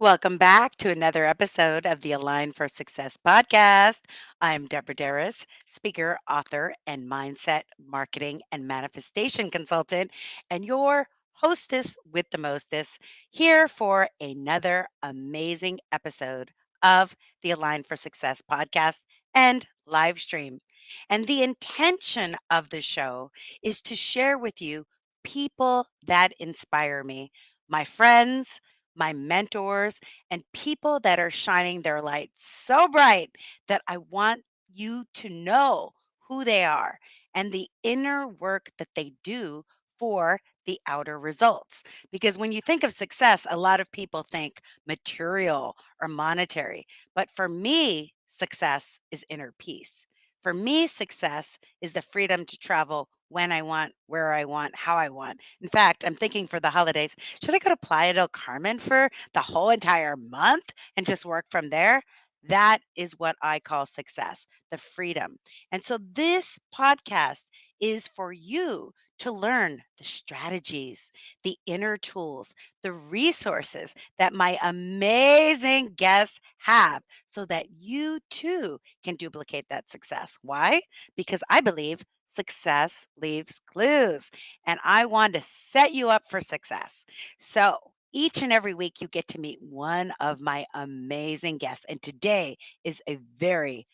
Welcome back to another episode of the Align for Success podcast. I'm Deborah Darris, speaker, author, and mindset marketing and manifestation consultant, and your hostess with the mostest, here for another amazing episode of the Align for Success podcast and live stream. And the intention of the show is to share with you people that inspire me, my friends, my mentors, and people that are shining their light so bright that I want you to know who they are and the inner work that they do for the outer results. Because when you think of success, a lot of people think material or monetary. But for me, success is inner peace. For me, success is the freedom to travel when I want, where I want, how I want. In fact, I'm thinking for the holidays, should I go to Playa del Carmen for the whole entire month and just work from there? That is what I call success, the freedom. And so this podcast is for you to learn the strategies, the inner tools, the resources that my amazing guests have so that you too can duplicate that success. Why? Because I believe success leaves clues and I want to set you up for success. So, each and every week, you get to meet one of my amazing guests. And today is a very,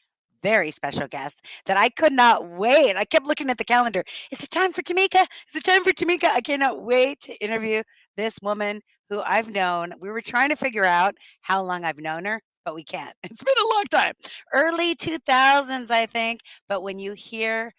very special guest that I could not wait. I kept looking at the calendar. Is it time for Tamika? Is it time for Tamika? I cannot wait to interview this woman who I've known. We were trying to figure out how long I've known her, but we can't. It's been a long time. Early 2000s, I think. But when you hear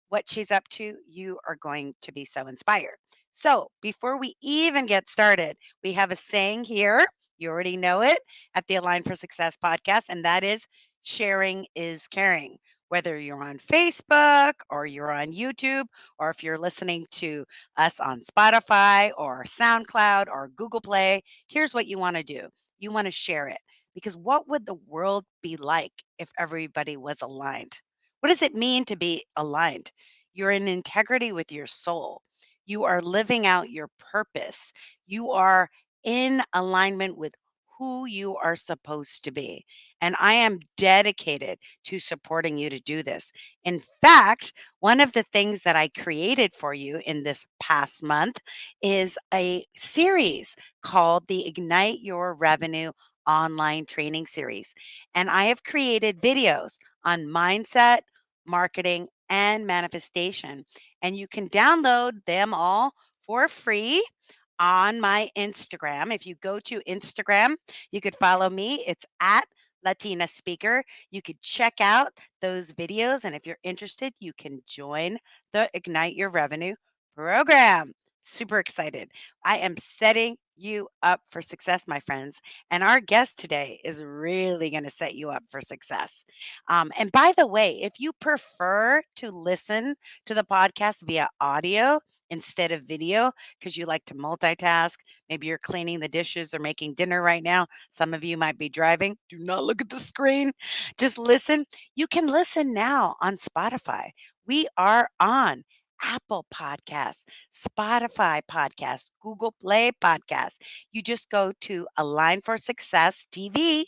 what she's up to, you are going to be so inspired. So, before we even get started, we have a saying here. You already know it at the Align for Success podcast, and that is sharing is caring. Whether you're on Facebook or you're on YouTube, or if you're listening to us on Spotify or SoundCloud or Google Play, here's what you want to do you want to share it. Because what would the world be like if everybody was aligned? What does it mean to be aligned? You're in integrity with your soul. You are living out your purpose. You are in alignment with who you are supposed to be. And I am dedicated to supporting you to do this. In fact, one of the things that I created for you in this past month is a series called the Ignite Your Revenue online training series. And I have created videos on mindset, marketing, and manifestation. And you can download them all for free on my Instagram. If you go to Instagram, you could follow me. It's at Latina Speaker. You could check out those videos. And if you're interested, you can join the Ignite Your Revenue program. Super excited. I am setting you up for success, my friends. And our guest today is really going to set you up for success. And by the way, if you prefer to listen to the podcast via audio instead of video, because you like to multitask, maybe you're cleaning the dishes or making dinner right now. Some of you might be driving. Do not look at the screen. Just listen. You can listen now on Spotify. We are on Apple Podcasts, Spotify Podcasts, Google Play Podcasts. You just go to Align for Success TV,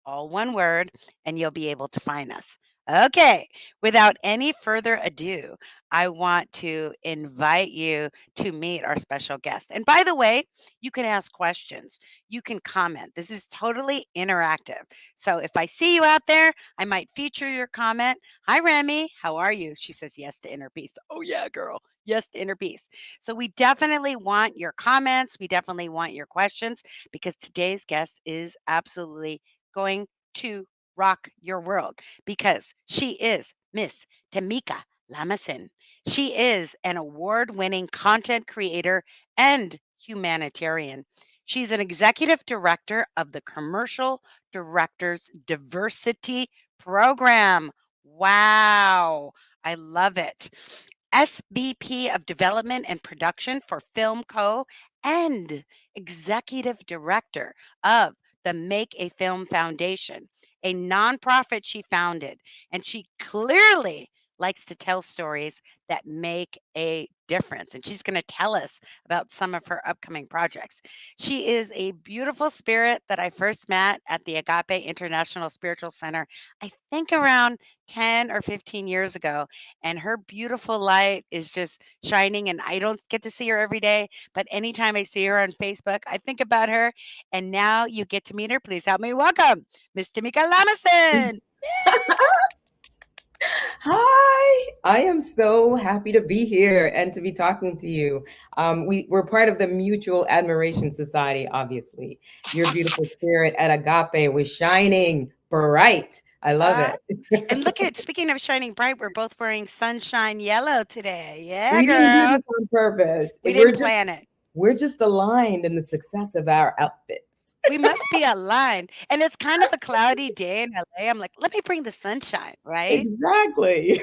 all one word, and you'll be able to find us. Okay, without any further ado, I want to invite you to meet our special guest. And by the way, you can ask questions, you can comment. This is totally interactive. So if I see you out there, I might feature your comment. Hi, Remy, how are you? She says yes to inner peace. Oh, yeah, girl. Yes to inner peace. So we definitely want your comments. We definitely want your questions because today's guest is absolutely going to rock your world because she is Miss Tamika Lamison. She is an award winning content creator and humanitarian. She's an executive director of the Commercial Directors Diversity Program. Wow, I love it. SVP of Development and Production for Film Co. and Executive Director of the Make a Film Foundation, a nonprofit she founded. And she clearly likes to tell stories that make a difference. And she's going to tell us about some of her upcoming projects. She is a beautiful spirit that I first met at the Agape International Spiritual Center, I think around 10 or 15 years ago. And her beautiful light is just shining. And I don't get to see her every day, but anytime I see her on Facebook, I think about her. And now you get to meet her. Please help me welcome Miss Tamika Lamison. Hi, I am so happy to be here and to be talking to you. We're part of the Mutual Admiration Society, obviously. Your beautiful spirit at Agape was shining bright. I love Uh, it. and look at, speaking of shining bright, we're both wearing sunshine yellow today. Yeah, We didn't do girl. this on purpose. We didn't plan it. We're just aligned in the success of our outfits. We must be aligned. And it's kind of a cloudy day in LA. I'm like, let me bring the sunshine, right? Exactly.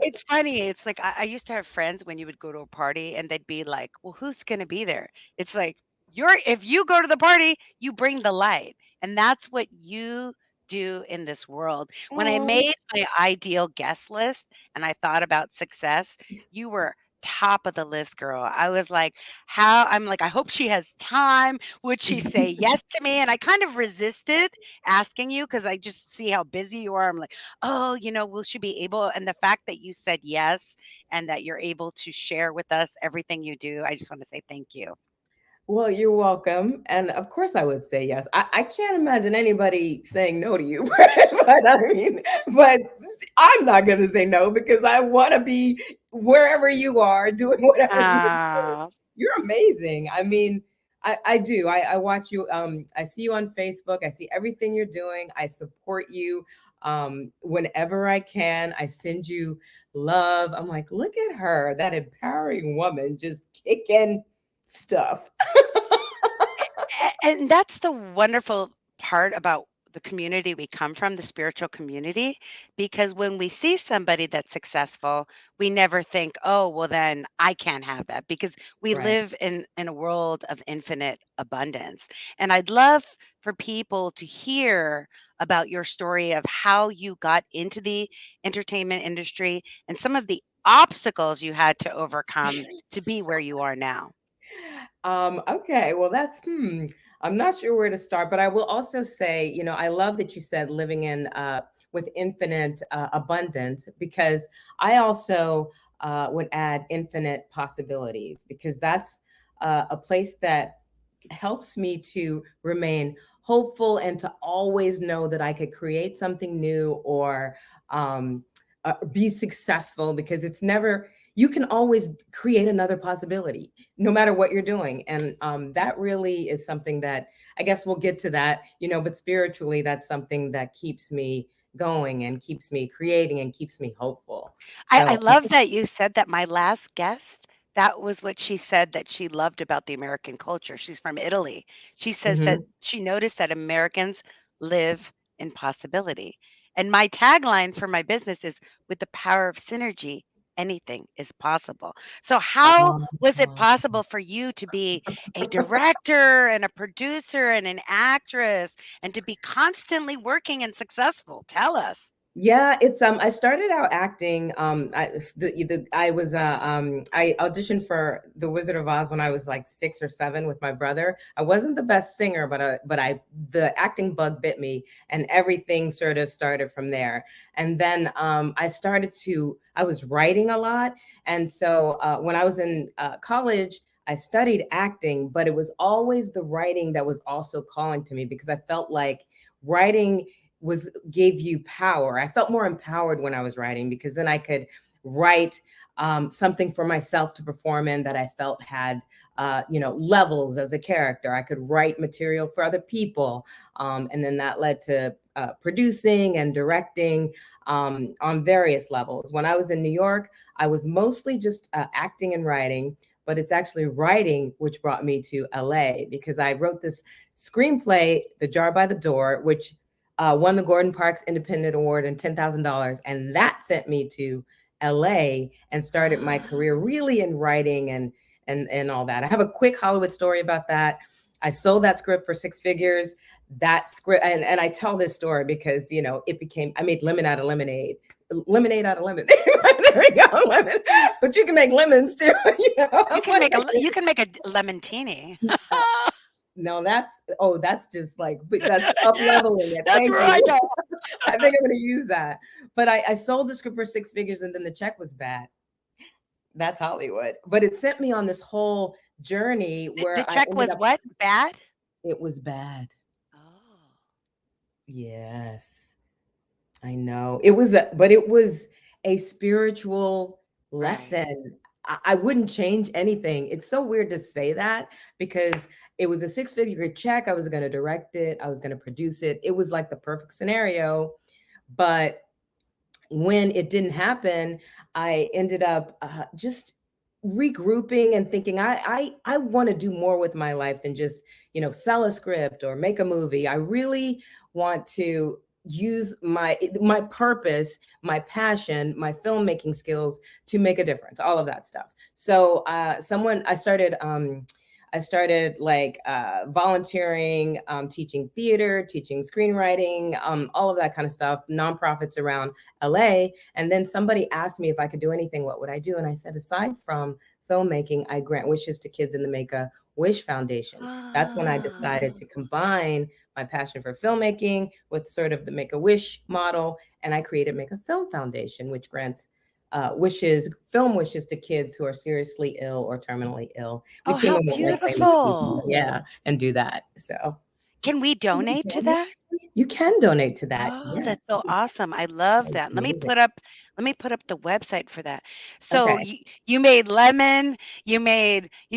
It's funny. It's like I used to have friends when you would go to a party and they'd be like, well, who's going to be there? It's like, if you go to the party, you bring the light. And that's what you do in this world. When I Oh, made my ideal guest list and I thought about success, you were top of the list, girl. I was like, I'm like, I hope she has time. Would she say yes to me? And I kind of resisted asking you because I just see how busy you are. I'm like, oh, will she be able? And the fact that you said yes and that you're able to share with us everything you do, I just want to say thank you. well, you're welcome. And of course, I would say yes. I can't imagine anybody saying no to you, but I'm not going to say no because I want to be wherever you are doing whatever you're doing. Uh, You're amazing. I mean, I do. I watch you. I see you on Facebook. I see everything you're doing. I support you. Whenever I can, I send you love. I'm like, look at her, that empowering woman just kicking stuff. And that's the wonderful part about the community we come from, the spiritual community, because when we see somebody that's successful, we never think, oh, well, then I can't have that because we Right. live in a world of infinite abundance. And I'd love for people to hear about your story of how you got into the entertainment industry and some of the obstacles you had to overcome to be where you are now. Okay, well, I'm not sure where to start, but I will also say, I love that you said living in with infinite abundance because I also would add infinite possibilities because that's a place that helps me to remain hopeful and to always know that I could create something new or be successful because it's never, you can always create another possibility no matter what you're doing. And that really is something that I guess we'll get to that, but spiritually, that's something that keeps me going and keeps me creating and keeps me hopeful. I So, love that you said that my last guest, that was what she said that she loved about the American culture. She's from Italy. She says that mhm. she noticed that Americans live in possibility. And my tagline for my business is with the power of synergy, anything is possible. So how Um, was it possible for you to be a director and a producer and an actress and to be constantly working and successful? Tell us. Yeah, it's I started out acting I was I auditioned for The Wizard of Oz when I was like 6 or 7 with my brother. I wasn't the best singer, but I the acting bug bit me and everything sort of started from there. And then I was writing a lot, and so when I was in college I studied acting, but it was always the writing that was also calling to me because I felt like writing was gave you power. I felt more empowered when I was writing because then I could write something for myself to perform in that I felt had levels as a character. I could write material for other people, and then that led to producing and directing on various levels. When I was in New York, I was mostly just acting and writing. But it's actually writing which brought me to LA because I wrote this screenplay, The Jar by the Door, which won the Gordon Parks Independent Award and $10,000. And that sent me to LA and started my career really in writing and all that. I have a quick Hollywood story about that. I sold that script for six figures. That script, and I tell this story because it became, I made lemon out of lemonade, lemonade out of lemonade. There we go, lemon. But you can make lemons too. You can make a you can make a lemon-tini. Uh, no, that's just like, that's up Yeah, leveling it. that's Thank where I you. go. I think I'm going to use that. But I sold the script for six figures, and then the check was bad. That's Hollywood. But it sent me on this whole journey The where I check ended was up, what? Bad? it was bad. Oh, Yes, I know. But it was a spiritual right. lesson. I wouldn't change anything. It's so weird to say that because it was a six-figure check. I was going to direct it. I was going to produce it. It was like the perfect scenario. But when it didn't happen, I ended up just regrouping and thinking I want to do more with my life than just sell a script or make a movie. I really want to use my purpose, my passion, my filmmaking skills to make a difference. All of that stuff. So someone I started like volunteering, teaching theater, teaching screenwriting, all of that kind of stuff, nonprofits around LA. And then somebody asked me if I could do anything, what would I do? And I said, aside from filmmaking, I grant wishes to kids in the Make a Wish Foundation. That's when I decided Ah. to combine my passion for filmmaking with sort of the Make a Wish model. And I created Make a Film Foundation, which grants film wishes to kids who are seriously ill or terminally ill. We Oh, team how them with like famous people, beautiful. yeah, and do that. So Can we donate to that? you can donate to that. Oh, Yes, that's so awesome. I love it's that. amazing. Let me put up the website for that. So Okay. you made lemon, you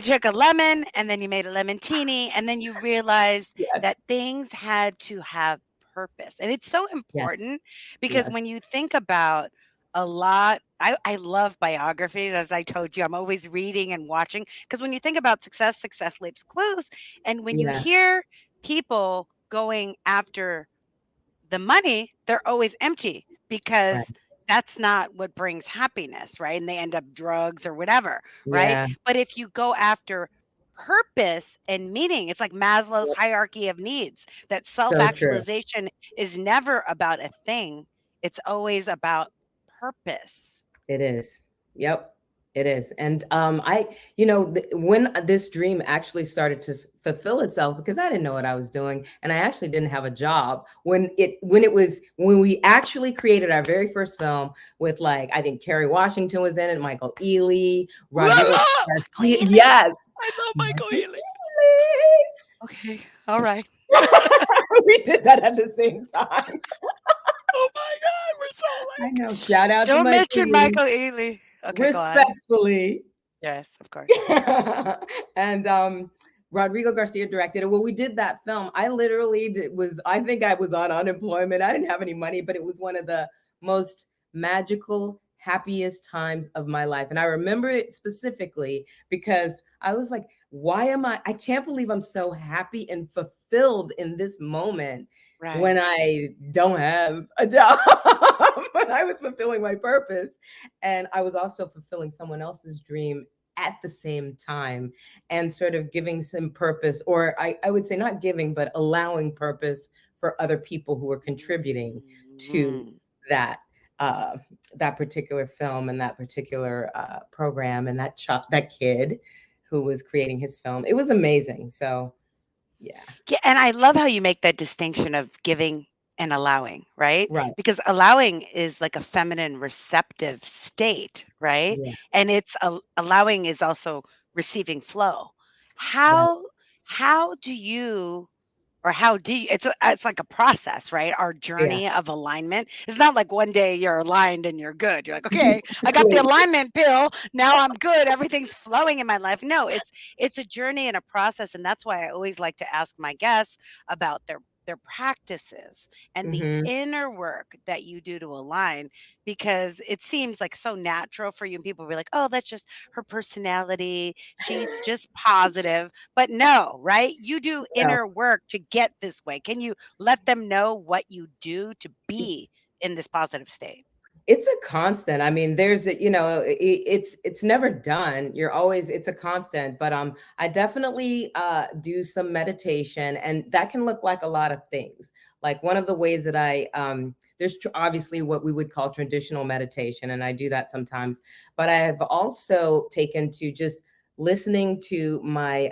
took a lemon and then you made a lemon-tini and then you realized Yes. that things had to have purpose. And it's so Yes. important because Yes. when you think about a lot, I love biographies, as I told you. I'm always reading and watching because when you think about success, success leaves clues. And when you Yeah. hear people going after the money, they're always empty Right. because that's not what brings happiness, right? And they end up drugs or whatever, right? Yeah. But if you go after purpose and meaning, it's like Maslow's Yep. hierarchy of needs, that self So true. actualization is never about a thing, it's always about purpose. It is. Yep. It is. And when this dream actually started to fulfill itself, because I didn't know what I was doing, and I actually didn't have a job when we actually created our very first film with, like, I think Kerry Washington was in it, Michael Ealy, Rodrigo Michael Garcia. Ealy. Yes. I love Michael Michael Ealy. Okay. All right. Ealy. We did that at the same time. Oh my God, we're so I like. know. Shout out to Don't Michael mention Ealy. Michael Ealy. Okay, go on. Respectfully. Yes, of course. And Rodrigo Garcia directed it. When we did that film, I literally I think I was on unemployment. I didn't have any money, but it was one of the most magical, happiest times of my life. And I remember it specifically because I was like, I can't believe I'm so happy and fulfilled in this moment when Right. I don't have a job. But I was fulfilling my purpose. And I was also fulfilling someone else's dream at the same time, and sort of giving some purpose, or I would say not giving, but allowing purpose for other people who are contributing to Mhm. that uh, that particular film and that particular program, and that kid who was creating his film. It was amazing. So yeah, Yeah, and I love how you make that distinction of giving and allowing, right? right, Because allowing is like a feminine receptive state, right? yeah, And allowing is also receiving flow. right, How do you or how do you it's like a process, right? Our yeah, journey of alignment. It's not like one day you're aligned and you're good. You're like, "Okay, I got the exactly. alignment pill. Now I'm good. Everything's flowing in my life." No, it's a journey and a process, and that's why I always like to ask my guests about their practices and the Hmm. inner work that you do to align because it seems like so natural for you and people will be like, "Oh, that's just her personality. She's just positive." But no, right? You do No. inner work to get this way. Can you let them know what you do to be in this positive state? It's a constant. I mean, there's a, it's never done. You're always, it's a constant. But I definitely do some meditation, and that can look like a lot of things. Like one of the ways that there's obviously what we would call traditional meditation, and I do that sometimes. But I have also taken to just listening to my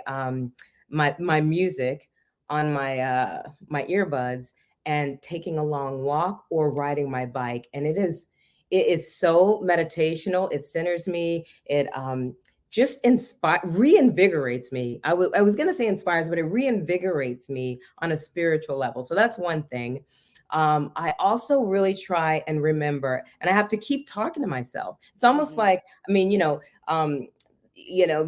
music on my earbuds, and taking a long walk or riding my bike, and it is so meditational. It centers me. It just reinvigorates me. I was going to say inspires, but it reinvigorates me on a spiritual level. So that's one thing. I also really try and remember, and I have to keep talking to myself. It's almost Mhm. like, I mean,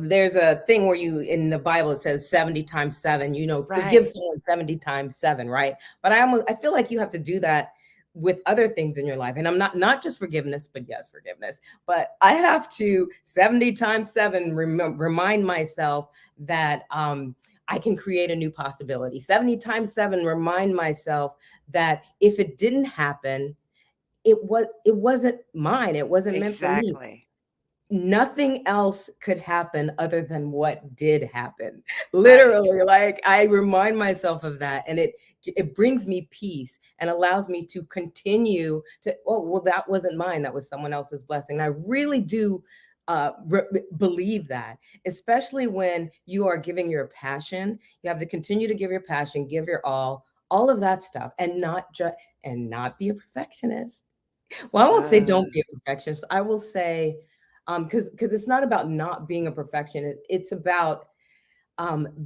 there's a thing where you in the Bible it says 70 times 7, forgive Right. someone 70 times 7, right? But I feel like you have to do that with other things in your life. And I'm not just forgiveness, but yes, forgiveness. But I have to 70 times 7 remind myself that I can create a new possibility. 70 times 7 remind myself that if it didn't happen, it wasn't mine. It wasn't meant for me. Exactly. Nothing else could happen other than what did happen. Right. Literally, like I remind myself of that, and it brings me peace and allows me to continue to, oh, well, that wasn't mine, that was someone else's blessing. I really do believe that, especially when you are giving your passion. You have to continue to give your passion, give your all of that stuff, and not be a perfectionist. Well, I won't say Uh, don't be a perfectionist. I will say, because it's not about not being a perfectionist. It's about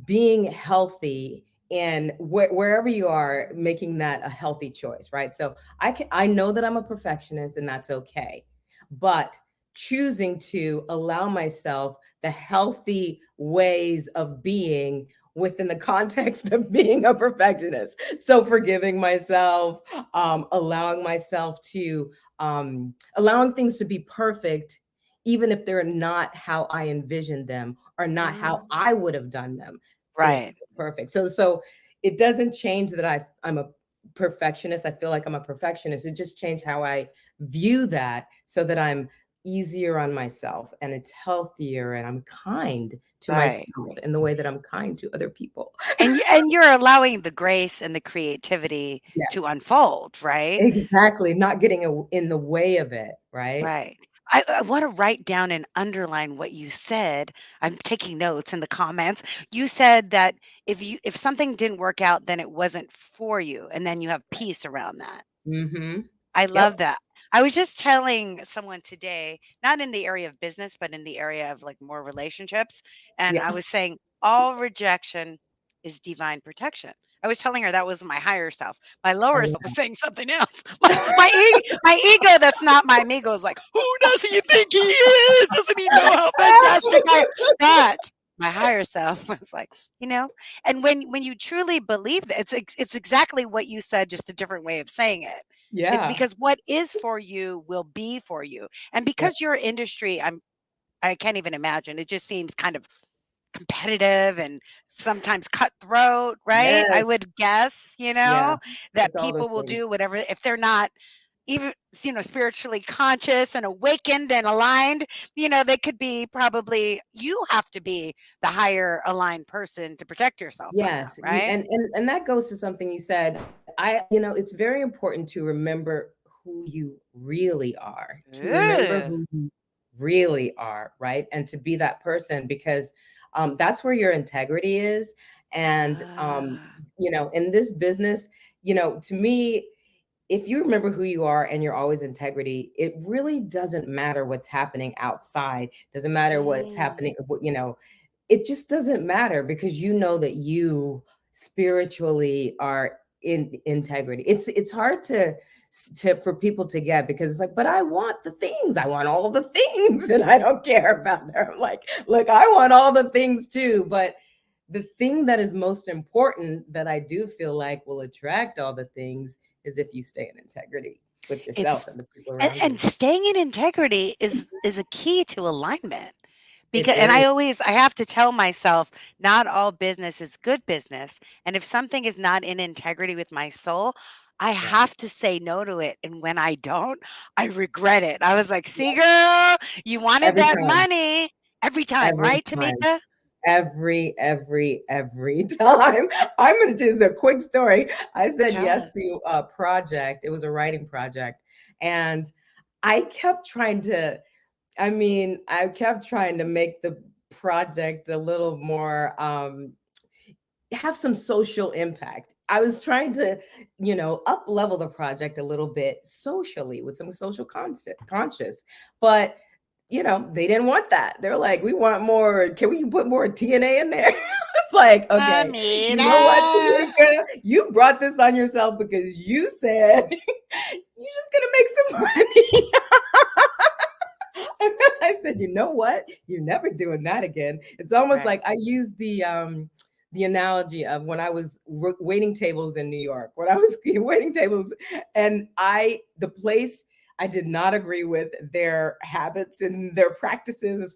being healthy, and wherever you are, making that a healthy choice, right? So I know that I'm a perfectionist, and that's okay, but choosing to allow myself the healthy ways of being within the context of being a perfectionist. So forgiving myself, allowing myself to allowing things to be perfect, even if they're not how I envisioned them or not how mm, I would have done them. They're right. perfect. So it doesn't change that I'm a perfectionist. I feel like I'm a perfectionist. It just changed how I view that, so that I'm easier on myself, and it's healthier, and I'm kind to myself Right. in the way that I'm kind to other people. And you're allowing the grace and the creativity to Yes, unfold, right? exactly. Not getting in the way of it, right? Right. I wanna write down and underline what you said. I'm taking notes in the comments. You said that if something didn't work out, then it wasn't for you, and then you have peace around that. Mm-hmm. I Yep. love that. I was just telling someone today, not in the area of business, but in the area of like more relationships. And I Yeah. was saying all rejection is divine protection. I was telling her that was my higher self. My I lower self was love. saying something else. My ego that's not my ego is like, who does he think he is? Doesn't he know how fantastic I am? But my higher self was like, you know, and when you truly believe that, it's exactly what you said, just a different way of saying it. It's Yeah. because what is for you will be for you. And Yep. because your industry, I can't even imagine. It just seems kind of competitive and sometimes cutthroat, right? I Yes. would guess, Yeah. that It's all those people will things. do whatever if they're not even, spiritually conscious and awakened and aligned, they could be probably you have to be the higher aligned person to protect yourself from that, Yes, right? and that goes to something you said. It's very important to remember who you really are, to remember Ooh. who you really are, right? And to be that person, because that's where your integrity is. And Ah. in this business, to me, if you remember who you are and you're always integrity, it really doesn't matter what's happening outside. Doesn't matter what's Mm. happening, it just doesn't matter, because you know that you spiritually are in integrity. It's hard to for people to get, because it's like, but I want the things. I want all the things and I don't care about them. Like, look, I want all the things too, but the thing that is most important, that I do feel like will attract all the things, is if you stay in integrity with yourself It's and the people and around you. and staying in integrity is a key to alignment. It Because and is. I have to tell myself, not all business is good business. And if something is not in integrity with my soul, I Yeah. have to say no to it, and when I don't, I regret it. I was like, "See, Yeah. girl, you wanted Every that time. money." Every time, Every right, time. Tamika? Every time. I'm gonna just a quick story. I said yes Sure. to a project. It was a writing project, and I kept trying to. I kept trying to make the project a little more have some social impact. I was trying to, up level the project a little bit socially with some social concept conscious, but they didn't want that. They're like, we want more. Can we put more TNA in there? It's like, okay, you know what, Amina. Tamika, you brought this on yourself because you said you're just gonna make some money. I said, you know what? You're never doing that again. It's almost Right. like I use the analogy of when I was waiting tables in New York. When I was waiting tables, and the place I did not agree with their habits and their practices as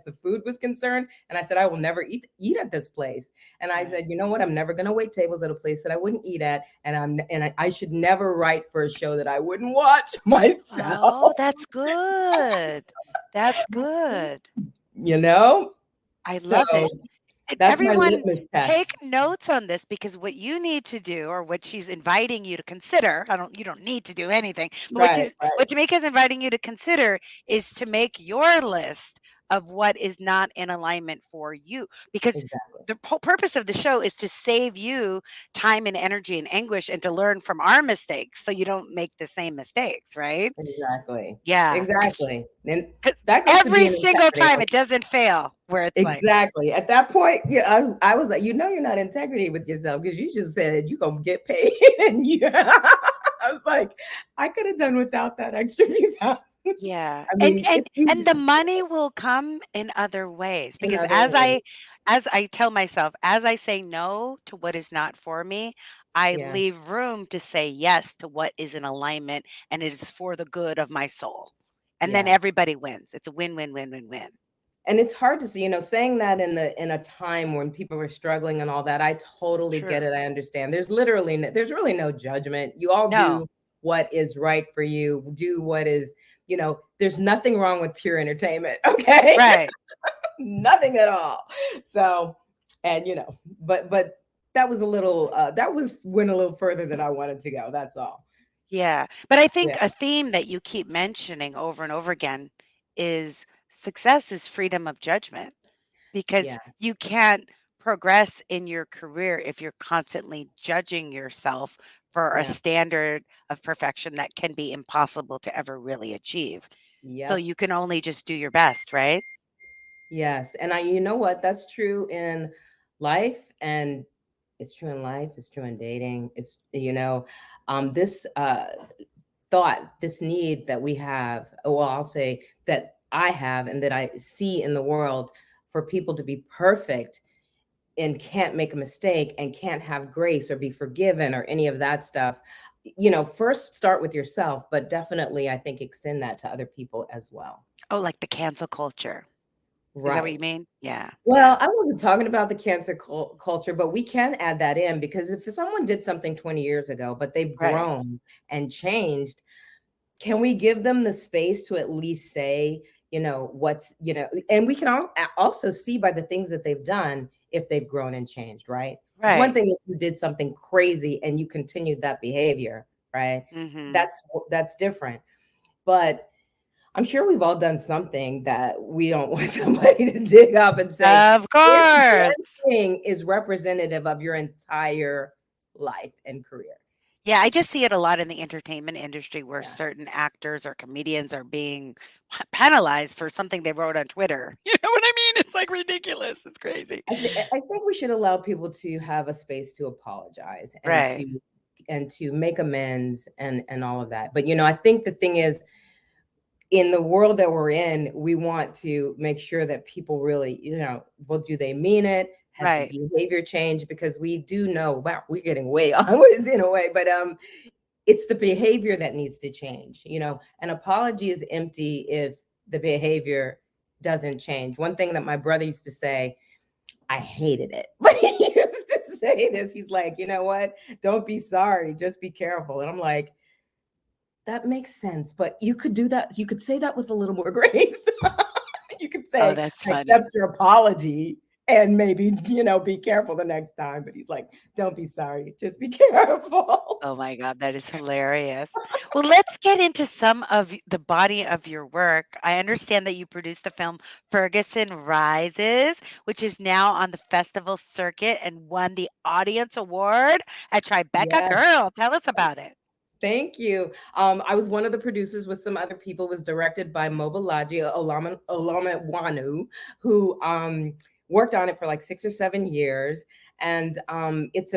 the food was concerned. And I said, I will never eat at this place. And I Right. said, you know what? I'm never going to wait tables at a place that I wouldn't eat at, and I should never write for a show that I wouldn't watch Oh, myself. that's good. That's good. you know? I So love it. And that's my everyone, litmus take test. notes on this because what you need to do, or what she's inviting you to consider, you don't need to do anything, but Right, right. what Jamaica's inviting you to consider is to make your list of what is not in alignment for you. Because Exactly. the whole purpose of the show is to save you time and energy and anguish and to learn from our mistakes so you don't make the same mistakes, right? Exactly. Yeah. Exactly. And Because that goes to every being single integrity. time it doesn't fail where it's like, Exactly. At that point, yeah, I was like, you're not integrity with yourself because you just said you're gonna get paid. And I was like, I could have done without that extra few thousand. yeah, I mean, it's and easy the money will come in other ways in because other ways. as I tell myself, as I say no to what is not for me, I Yeah. leave room to say yes to what is in alignment and it is for the good of my soul. And then Yeah. everybody wins. It's a win, win, win, win, win. And it's hard to see, saying that in a time when people were struggling and all that. I totally get True. it. I understand. There's really no judgment. You all No. do what is right for you. Do what is, there's nothing wrong with pure entertainment. Okay. Right. Nothing at all. So, and but that was went a little further than I wanted to go. That's all. Yeah. But I Yeah. think a theme that you keep mentioning over and over again is success is freedom of judgment. Because Yeah. you can't progress in your career if you're constantly judging yourself for a Yeah. standard of perfection that can be impossible to ever really achieve. So Yep. you can only just do your best, right? Yes, and you know what? That's true in life, and it's true in life. It's true in dating. It's this thought, this need that we have. Well, I'll say that I have, and that I see in the world for people to be perfect and can't make a mistake and can't have grace or be forgiven or any of that stuff. First start with yourself, but definitely I think extend that to other people as well. Oh, like the cancel culture. Is that what Right. you mean? Yeah. Yeah. Well, I wasn't talking about the cancer culture, but we can add that in because if someone did something 20 years ago, but they've Right. grown and changed, can we give them the space to at least say, and we can also see by the things that they've done if they've grown and changed, right? It's one Right. thing if you did something crazy and you continued that behavior, right? Mhm. That's different. But I'm sure we've all done something that we don't want somebody to dig up and say, Of this one course. thing is representative of your entire life and career. Yeah, I just see it a lot in the entertainment industry where Yeah. certain actors or comedians are being penalized for something they wrote on Twitter. You know what I mean? It's like ridiculous. It's crazy. I think we should allow people to have a space to apologize Right. and to make amends and all of that. But I think the thing is, in the world that we're in, we want to make sure that people really, well, do they mean it? Has the Right. behavior changed? Because we do know, wow, we're getting way on in a way, but it's the behavior that needs to change. An apology is empty if the behavior doesn't change. One thing that my brother used to say, I hated it, but he used to say this. He's like, you know what? Don't be sorry. Just be careful. And I'm like, that makes sense. But you could do that. You could say that with a little more grace. You could Oh, say, that's I funny. accept your apology and maybe, be careful the next time. But he's like, don't be sorry. Just be careful. Oh my god, that is hilarious. Well, let's get into some of the body of your work. I understand that you produced the film Ferguson Rises, which is now on the festival circuit and won the audience award at Tribeca. Yes. Girl, tell us about it. Thank you. I was one of the producers with some other people. It was directed by Mobalaji Olamewanu, who worked on it for like 6 or 7 years. And it's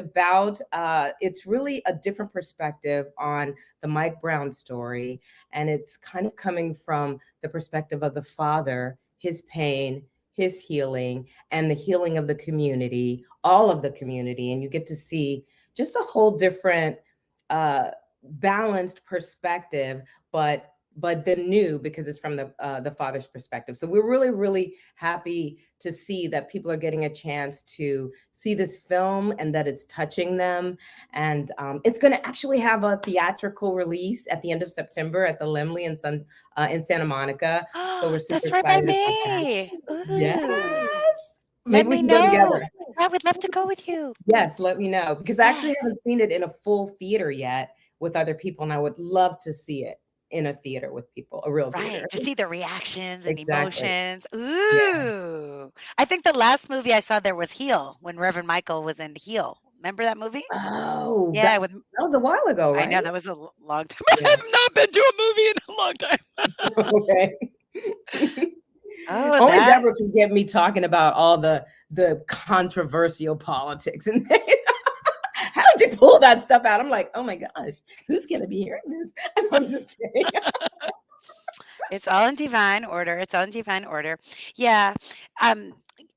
really a different perspective on the Mike Brown story. And it's kind of coming from the perspective of the father, his pain, his healing, and the healing of the community, all of the community. And you get to see just a whole different uh, balanced perspective, but the new, because it's from the father's perspective. So we're really really happy to see that people are getting a chance to see this film and that it's touching them. And it's going to actually have a theatrical release at the end of September at the Lemley in Santa Monica. So we're super That's right by excited about that. me. Ooh. Yes, Let maybe we me can go know. together. I would love to go with you. Yes, let me know, because I actually Yes. haven't seen it in a full theater yet with other people, and I would love to see it in a theater with people, a real theater. Right, to see the reactions and Exactly. emotions. Yeah. Ooh. I think the last movie I saw there was Heel, when Reverend Michael was in Heel. Remember that movie? Oh, that Yeah, with that was a while ago, I know right? that was a long time. I Yeah. have not been to a movie in a long time. Okay. Oh, Only that Deborah can get me talking about all the controversial politics and how did you pull that stuff out? I'm like, oh my gosh, who's gonna be hearing this? I'm just kidding. it's all in divine order. It's all in divine order. Yeah. Um,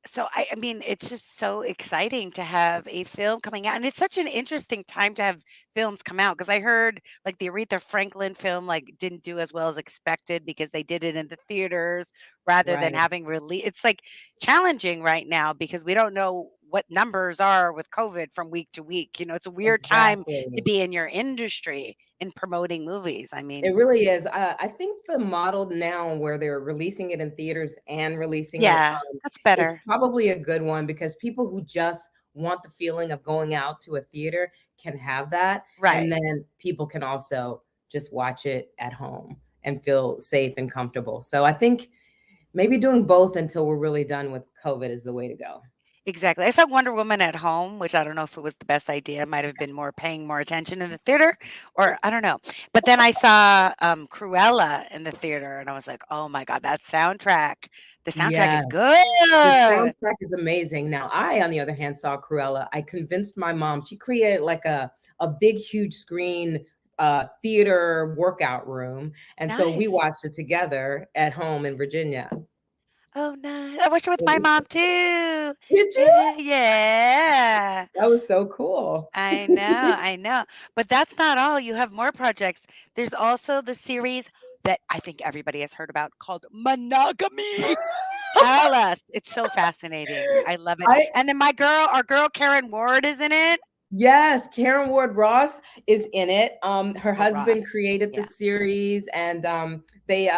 so I mean, it's just so exciting to have a film coming out, and it's such an interesting time to have films come out because I heard like the Aretha Franklin film like didn't do as well as expected because they did it in the theaters rather than Right. having release. It's like challenging right now because we don't know what numbers are with COVID from week to week. It's a weird time to Exactly. be in your industry in promoting movies. I It mean, really is. I think the model now where they're releasing it in theaters and releasing it yeah, that's is better. probably a good one, because people who just want the feeling of going out to a theater can have that. And Right. then people can also just watch it at home and feel safe and comfortable. So I think maybe doing both until we're really done with COVID is the way to go. Exactly. I saw Wonder Woman at home, which I don't know if it was the best idea. Might have been more paying more attention in the theater, or I don't know. But then I saw Cruella in the theater, and I was like, "Oh my god, that soundtrack! The soundtrack is Yes. The good." soundtrack is amazing. Now, I, on the other hand, saw Cruella. I convinced my mom. She created like a big, huge screen theater workout room, and so we Nice. watched it together at home in Virginia. Oh, nice. I watched it with It my was, mom too. did you? Yeah. That was so cool. I know, I know. But that's not all. You have more projects. There's also the series that I think everybody has heard about called Monogamy. Tell us. It's so fascinating. I love it. I And then our girl Karen Ward is in it. Yes, Karen Ward Ross is in it. Her Oh, Ross. husband created the Yeah. series, and they,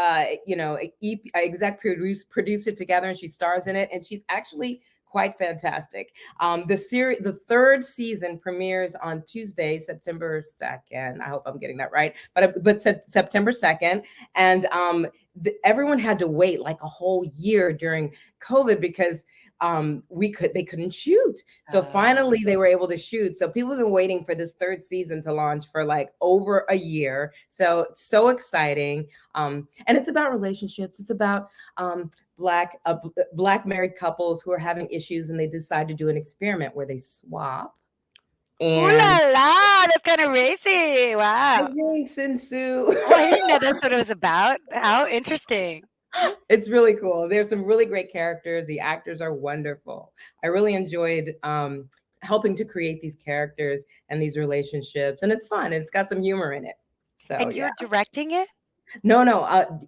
produce it together, and she stars in it, and she's actually quite fantastic. The third season premieres on Tuesday, September 2nd. I hope I'm getting that right, but September 2nd, and everyone had to wait like a whole year during COVID because they couldn't shoot. So Oh, finally they were able to shoot. So people have been waiting for this third season to launch for like over a year. So it's so exciting. And it's about relationships. It's about black married couples who are having issues, and they decide to do an experiment where they swap. ooh And la la. That's kind of racy. Wow. hijinks ensue. Oh, I didn't know that's what it was about. How interesting. It's really cool. There's some really great characters. The actors are wonderful. I really enjoyed helping to create these characters and these relationships, and it's fun. It's got some humor in it. So And yeah. you're directing it? No.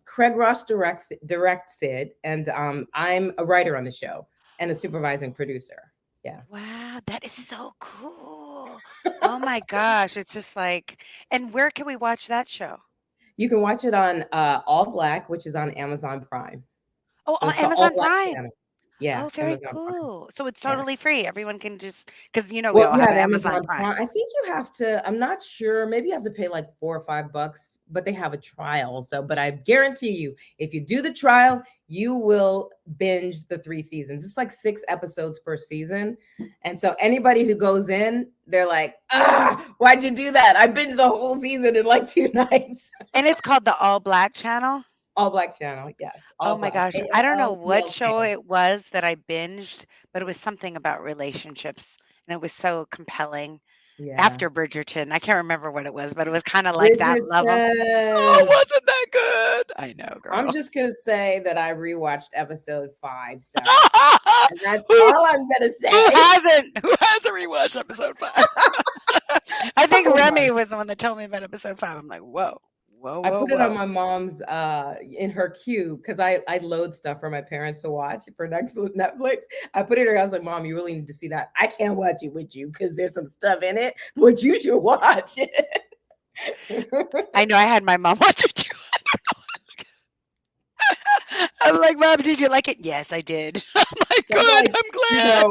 Craig Ross directs it, and I'm a writer on the show and a supervising producer. Yeah. Wow, that is so cool. Oh my gosh, it's just like and where can we watch that show? You can watch it on All Black, which is on Amazon Prime. Oh, So on it's the All Amazon Black Prime. channel. Yeah, Oh, very Amazon Prime. cool. So it's Yeah. totally free. Everyone can just because we Well, all you have have Amazon Amazon Prime. Prime. I think you have to, I'm not sure, maybe you have to pay like $4 or $5, but they have a trial. So, but I guarantee you, if you do the trial, you will binge the 3 seasons. It's like 6 episodes per season. And so anybody who goes in, they're like, why'd you do that? I binged the whole season in like 2 nights. And it's called the All Black Channel. All Black channel. Yes. Oh All my Black. gosh. I don't know what show ALLBLK. it was that I binged, but it was something about relationships and it was so compelling. Yeah. After Bridgerton, I can't remember what it was, but it was kind of like that level. Oh, Bridgerton. wasn't that good? I know, I'm girl. just gonna say that I rewatched episode 5 several times, and that's who all I'm gonna who say. hasn't? Who hasn't rewatched episode 5? I think Oh my! Remy was the one that told me about episode 5. I'm like, whoa, whoa, I whoa, put it on whoa. my mom's in her queue because I load stuff for my parents to watch for Netflix. I put it there. I was like, Mom, you really need to see that. I can't watch it with you because there's some stuff in it, but you should watch it. I know I had my mom watch it too. I'm like, Mom, did you like it? Yes, I did. I'm like, That's good. like, I'm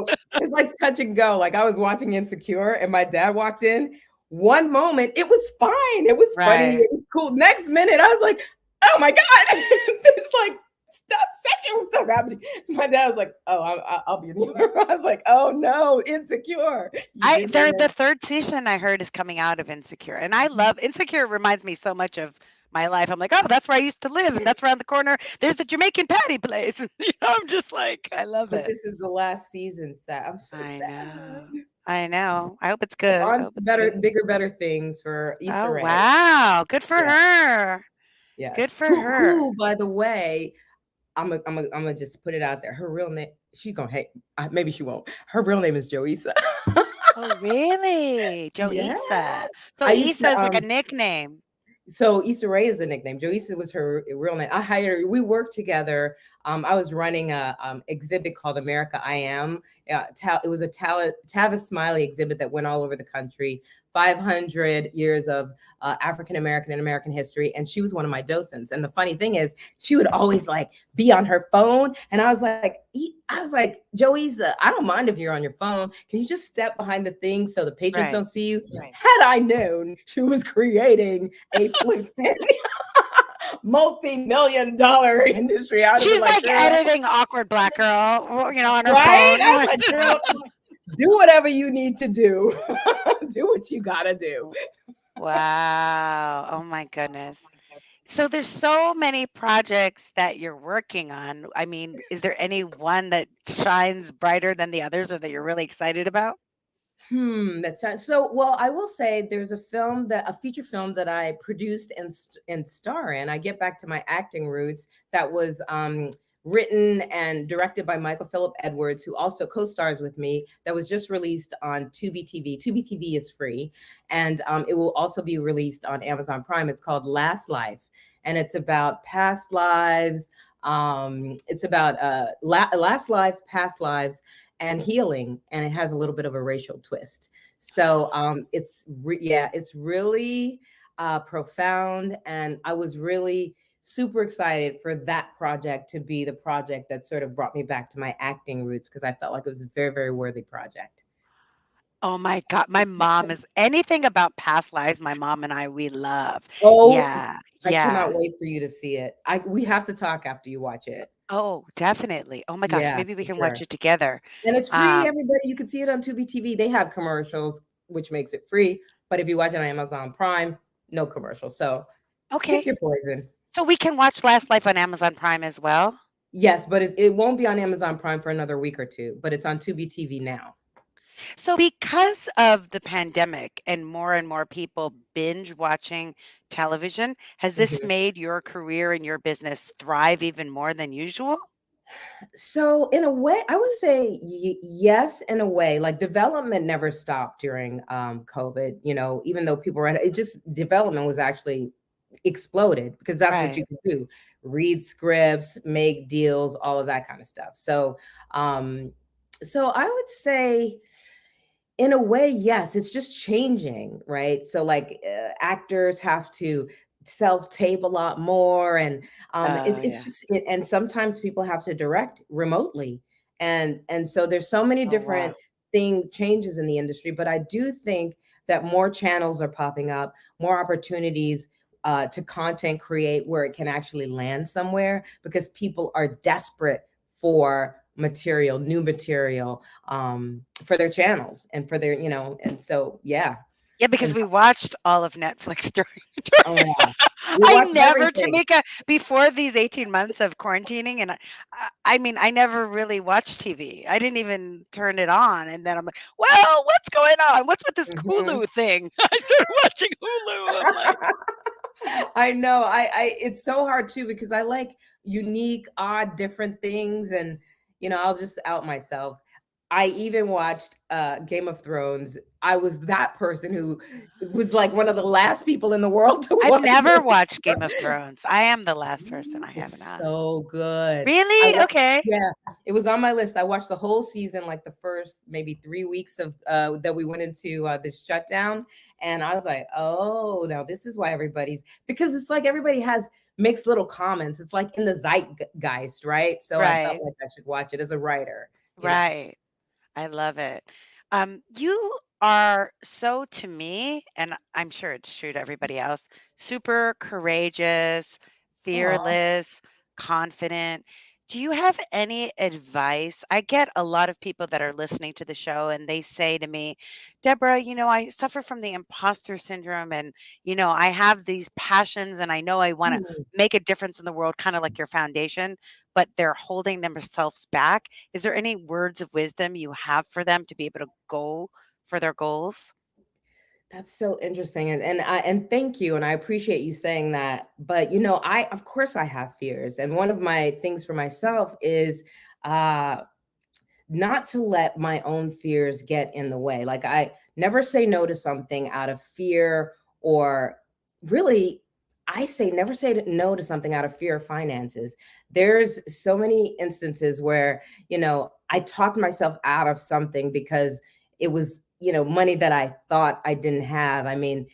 glad. it's like touch and go. Like I was watching Insecure and my dad walked in. One moment, it was fine. It was funny. Right. It was cool. Next minute, I was like, oh my God. There's like stuff, sexual stuff happening. My dad was like, oh, I'll be in the other room. I was like, oh no, Insecure. You I didn't there even. the 3rd season I heard is coming out of Insecure, and I love Insecure reminds me so much of my life. I'm like, "Oh, that's where I used to live, and that's around the corner. There's the Jamaican patty place." I'm just like, I love But it. this is the last season, sad. I'm so I sad. know. I know. I hope it's But good. I on hope to it's better, good. bigger, better things for Oh, Issa Rae. wow. Good for Yeah, her. Good yes. for her. Who, by the way, I'm gonna just put it out there. Her real name, she's gonna hate. Maybe she won't. Her real name is Joisa. Oh, really? Joe Yes, Issa. So I used Issa to. is like a nickname. So Issa Rae is the nickname. Joisa was her real name. I hired her. We worked together. I was running a exhibit called America I Am. It was a Tavis Smiley exhibit that went all over the country. 500 years of African American and American history, and she was one of my docents. And the funny thing is, she would always like be on her phone, and I was like, Joisa, I don't mind if you're on your phone. Can you just step behind the thing so the patrons Right. don't see you? Right. Had I known she was creating a flipping multi-million-dollar industry, I would have been She's like, like girl, editing awkward black girl, on her right? phone. I was like, girl, do whatever you need to do. Do what you gotta do. Wow. Oh my goodness. So there's so many projects that you're working on. I mean, is there any one that shines brighter than the others or that you're really excited about? That's right. So, well, I will say there's a feature film that I produced and star in. I get back to my acting roots. That was written and directed by Michael Philip Edwards, who also co-stars with me. That was just released on Tubi TV. Tubi TV is free, and it will also be released on Amazon Prime. It's called Last Life, and it's about past lives. It's about last lives, past lives, and healing, and it has a little bit of a racial twist. So yeah, it's really profound, and I was really super excited for that project to be the project that sort of brought me back to my acting roots because I felt like it was a very, very worthy project. Oh my God. My mom is anything about past lives, my mom and I, we love. Oh, Yeah. I cannot Yeah. wait for you to see it. I We have to talk after you watch it. Oh, definitely. Oh my gosh. Yeah, Maybe we for can watch sure. it together. And it's free, Um, everybody. You can see it on Tubi TV. They have commercials, which makes it free. But if you watch it on Amazon Prime, no commercials. So pick okay. your poison. So we can watch Last Life on Amazon Prime as well. Yes, but it won't be on Amazon Prime for another week or two, but it's on Tubi TV now. So, because of the pandemic and more people binge watching television, has this Mhm. made your career and your business thrive even more than usual? So in a way, I would say yes, in a way. Like development never stopped during COVID. Even though people were it, just development was actually exploded because that's what Right. you can do: read scripts, make deals, all of that kind of stuff. So um, So I would say, in a way, yes, it's just changing, right? So like actors have to self tape a lot more, and Oh, it's yeah. just and sometimes people have to direct remotely, and so there's so many Oh, wow. different thing changes in the industry. But I do think that more channels are popping up, more opportunities to content create where it can actually land somewhere, because people are desperate for material, new material, for their channels and for their, and so yeah. Yeah, because And we watched all of Netflix oh my god, we I watched never, everything. Tamika, before these 18 months of quarantining, and I mean, I never really watched TV. I didn't even turn it on, and then I'm like, "Well, what's going on? What's with this Mhm. Hulu thing?" I started watching Hulu. I'm like, I know. I it's so hard too, because I like unique, odd, different things, and I'll just out myself. I even watched Game of Thrones. I was that person who was like one of the last people in the world to I've watch Game never of watched Game of Thrones. Thrones. I am the last person I have It's not. so good. Really? Okay. Yeah, it was on my list. I watched the whole season, like the first maybe 3 weeks of that we went into this shutdown, and I was like, oh, now this is why everybody's, because it's like everybody has mixed little comments. It's like in the zeitgeist, right? So I felt Right. like I should watch it as a writer. Right. I love it. You are so, to me, and I'm sure it's true to everybody else, super courageous, Oh, fearless, confident. Do you have any advice? I get a lot of people that are listening to the show and they say to me, Deborah, I suffer from the imposter syndrome and, I have these passions and I know I want to make a difference in the world, kind of like your foundation, but they're holding themselves back. Is there any words of wisdom you have for them to be able to go for their goals? that's so interesting, and thank you, and I appreciate you saying that. But I, of course, I have fears, and one of my things for myself is uh not to let my own fears get in the way. Like, I never say no to something out of fear, or really, I say never say no to something out of fear of finances. There's so many instances where, I talked myself out of something because it was, money that I thought I didn't have. I mean,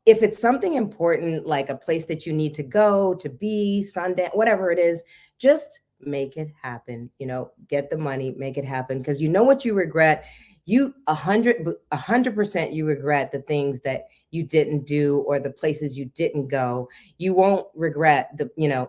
if it's something important, like a place that you need to go to be, Sunday, whatever it is, just make it happen. Get the money, make it happen, because you know what you regret. You 100% you regret the things that you didn't do, or the places you didn't go. You won't regret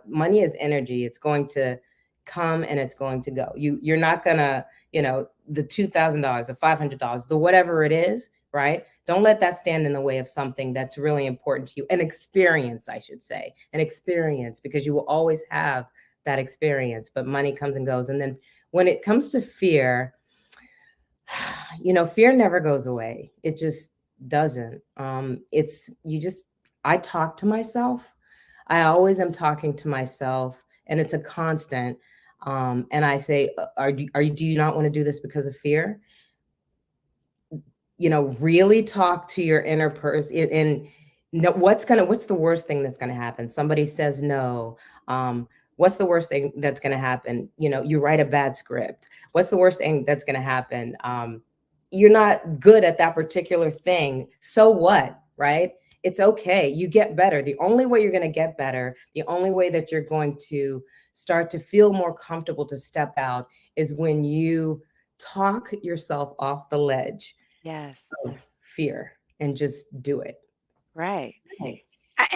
money is energy. It's going to come and it's going to go. You're not gonna, the $2,000, the $500, the whatever it is, right? Don't let that stand in the way of something that's really important to you. An experience, I should say, an experience, because you will always have that experience, but money comes and goes. And then when it comes to fear, fear never goes away. It just doesn't. It's, you just, I talk to myself. I always am talking to myself, and it's a constant. And I say, do you not want to do this because of fear? Really talk to your inner person, and know what's the worst thing that's gonna happen. Somebody says no. What's the worst thing that's gonna happen? You write a bad script. What's the worst thing that's gonna happen? You're not good at that particular thing. So what, right? It's okay. You get better. The only way you're gonna get better, the only way that you're going to start to feel more comfortable to step out, is when you talk yourself off the ledge Yes. of fear and just do it. Right. Right.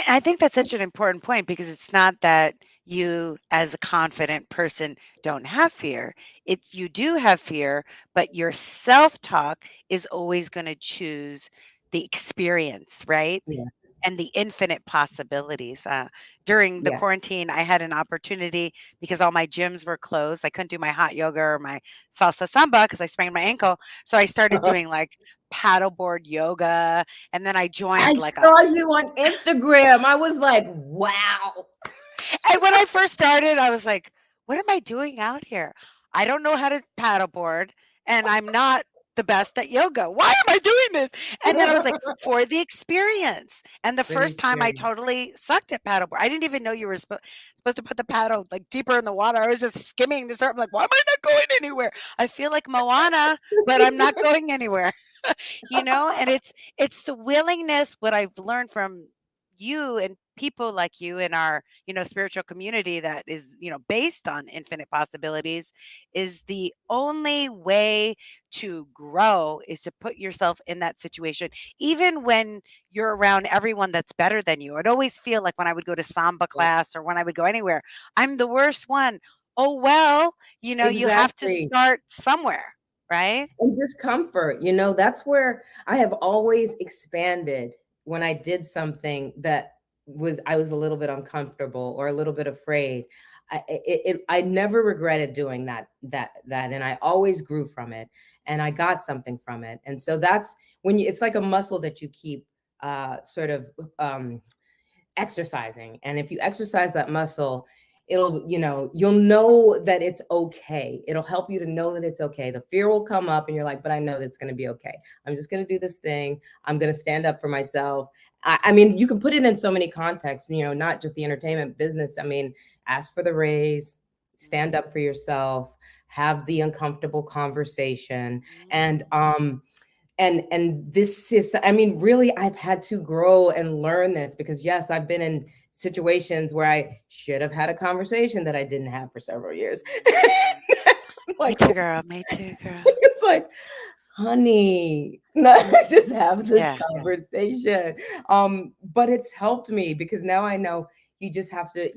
I think that's such an important point because it's not that you, as a confident person, don't have fear. You do have fear, but your self-talk is always going to choose the experience, right? Yeah. And the infinite possibilities. During the Yes. quarantine, I had an opportunity because all my gyms were closed. I couldn't do my hot yoga or my salsa samba because I sprained my ankle. So I started doing like paddleboard yoga, and then I I joined like a. saw you on Instagram. I was like, wow. And when I first started, I was like, "What am I doing out here? I don't know how to paddleboard, and I'm not the best at yoga. Why am I doing this?" And then I was like, for the experience. And the For the first time I experience. totally sucked at paddleboard. I didn't even know you were supposed to put the paddle like deeper in the water. I was just skimming the surf. I'm like, why am I not going anywhere? I feel like Moana, but I'm not going anywhere. And it's the willingness. What I've learned from you and people like you in our spiritual community that is based on infinite possibilities, is the only way to grow is to put yourself in that situation, even when you're around everyone that's better than you. I'd always feel like when I would go to samba Yep. class or when I would go anywhere, I'm the worst one. Oh well, you have to Exactly. start somewhere, right? And discomfort, that's where I have always expanded when I did something that I was a little bit uncomfortable or a little bit afraid. I never regretted doing that, and I always grew from it, and I got something from it. And so that's when it's like a muscle that you keep sort of exercising. And if you exercise that muscle, you'll know that it's okay. It'll help you to know that it's okay. The fear will come up and you're like, but I know that it's going to be okay. I'm just going to do this thing. I'm going to stand up for myself. I mean, you can put it in so many contexts, not just the entertainment business. I mean, ask for the raise, stand up for yourself, have the uncomfortable conversation. And Mm. this is, I mean, really, I've had to grow and learn this because yes, I've been in situations where I should have had a conversation that I didn't have for several years. Mm. Me Like, too, girl. Me too, girl. it's like, honey, just have this Yeah. conversation. But it's helped me because now I know you just have to,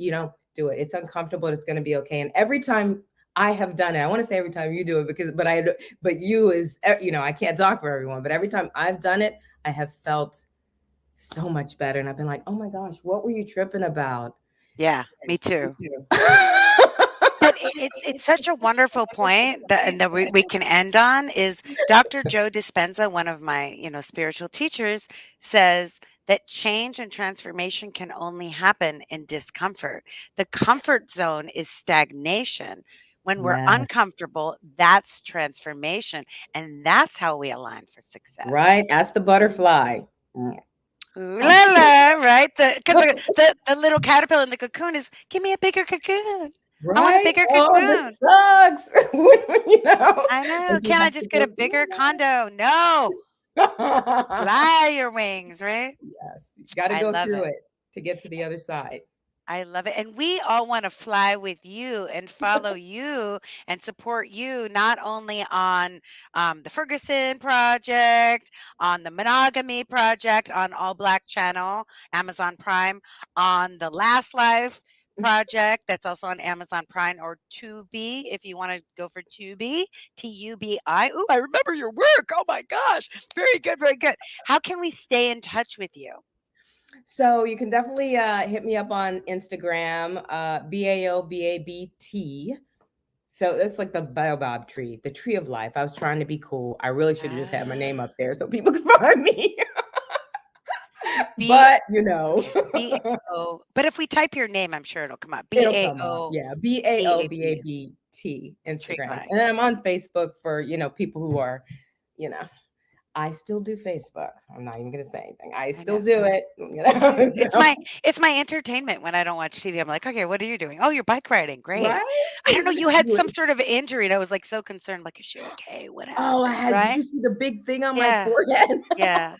do it. It's uncomfortable, it's going to be okay. And every time I have done it, I want to say every time you do it because, but you is, I can't talk for everyone, but every time I've done it, I have felt so much better. And I've been like, oh my gosh, what were you tripping about? Yeah, me Me too. too. But it's such a wonderful point that we can end on is Dr. Joe Dispenza, one of my, spiritual teachers, says that change and transformation can only happen in discomfort. The comfort zone is stagnation. When we're Yes. uncomfortable, that's transformation. And that's how we align for success. Right. Ask the butterfly. Mm. Ooh la la, right? Because the little caterpillar in the cocoon is, give me a bigger cocoon. I want a Right? bigger Oh, cocoon. this sucks. I know. And you Can't I have to just get go a bigger through condo? No. that. Fly your wings, right? Yes, you got to I go love through it. it to get to the other side. I love it. And we all want to fly with you and follow you and support you, not only on the Ferguson Project, on the Monogamy Project, on All Black Channel, Amazon Prime, on the Last Life Project, that's also on Amazon Prime, or Tubi, if you want to go for Tubi, Tubi. Ooh, I remember your work. Oh my gosh. Very good, very good. How can we stay in touch with you? So you can definitely hit me up on Instagram, BAOBABT. So it's like the baobab tree, the tree of life. I was trying to be cool. I really should have just had my name Ah. up there so people could find me. B But B-A-O, but if we type your name, I'm sure it'll come up. it'll come up. B-A-O Yeah, BAOBABT B-A-B, Tree Instagram. Life. And then I'm on Facebook for, people who are, you know, I still do Facebook. I'm not even gonna say anything. I I still know. do it. Me too. So, It's my entertainment when I don't watch TV. I'm like, "Okay, what are you doing?" "Oh, you're bike riding. Great." right? I don't know, you had some Exactly. sort of injury, and I was, like, so concerned, like, "Is she okay? What Oh, I happened?" had did Right? you see the big thing on my Yeah. forehead? Yeah.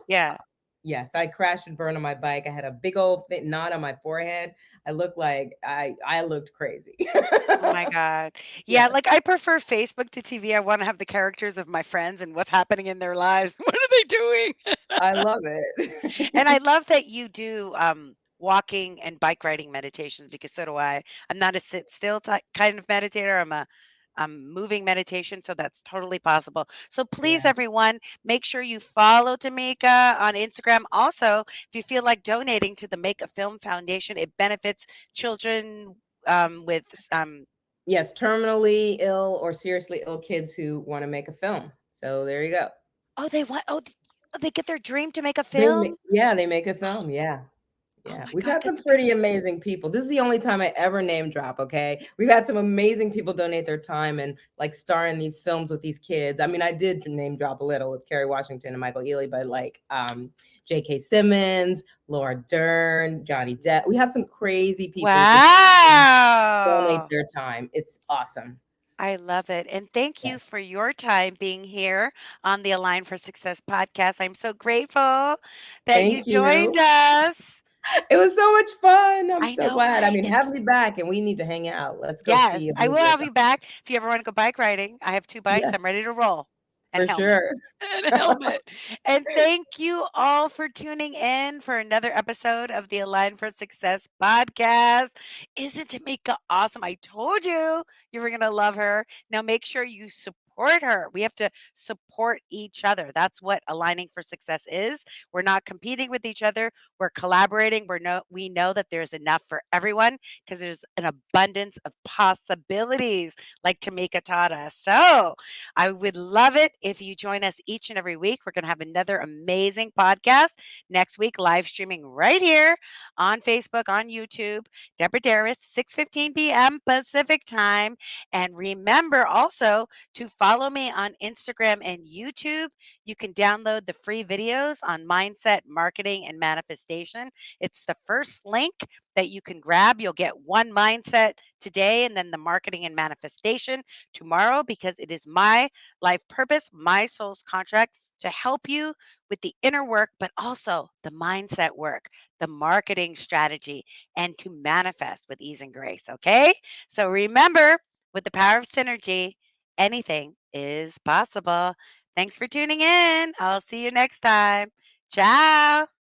Yeah. Yes, I crashed and burned on my bike. I had a big old knot on my forehead. I looked like I looked crazy. Oh my god. Yeah, Yes, like, I prefer Facebook to TV. I wanna have the characters of my friends and what's happening in their lives. What are they doing? I love And I it. love that you do walking and bike riding meditations, because so do I. I'm not a sit still kind of meditator. I'm moving meditation, so that's totally possible. So please, Yeah. everyone, make sure you follow Tamika on Instagram. Also, if you feel like donating to the Make a Film Foundation, it benefits children with Yes, terminally ill or seriously ill kids who want to make a film. So there you go. oh, they want, oh, they get their dream to make a film. Yeah, they make a film. Yeah. Oh Yeah, my we've God, had some that's pretty amazing people. This is the only time I ever name drop, okay? We've had some amazing people donate their time and like star in these films with these kids. I mean, I did name drop a little with Kerry Washington and Michael Ealy, but like J.K. Simmons, Laura Dern, Johnny Depp. We have some crazy people just donate wow. their time. It's awesome. I love it. And thank Yeah. you for your time being here on the Align for Success podcast. I'm so grateful that you Thank joined you. us. It was so much fun. I'm I so know, glad. I right? mean, have me back and we need to hang out. Let's go Yes, see a I will movie or have you something. back. If you ever want to go bike riding, I have 2 bikes. I'm Yes, ready to roll. And for helmet. sure. And helmet. And thank you all for tuning in for another episode of the Align for Success podcast. Isn't Tamika awesome? I told you you were going to love her. Now make sure you support her. We have to support each other. That's what aligning for success is. We're not competing with each other. We're collaborating. We know that there's enough for everyone because there's an abundance of possibilities, like Tamika taught us. So I would love it if you join us each and every week. We're going to have another amazing podcast next week, live streaming right here on Facebook, on YouTube. Deborah Darris, 6:15 p.m. Pacific time. And remember also to follow me on Instagram and YouTube. You can download the free videos on mindset, marketing, and manifestation. It's the first link that you can grab. You'll get one mindset today and then the marketing and manifestation tomorrow because it is my life purpose, my soul's contract to help you with the inner work, but also the mindset work, the marketing strategy, and to manifest with ease and grace. Okay. So remember, with the power of synergy, anything is possible. Thanks for tuning in. I'll see you next time. Ciao.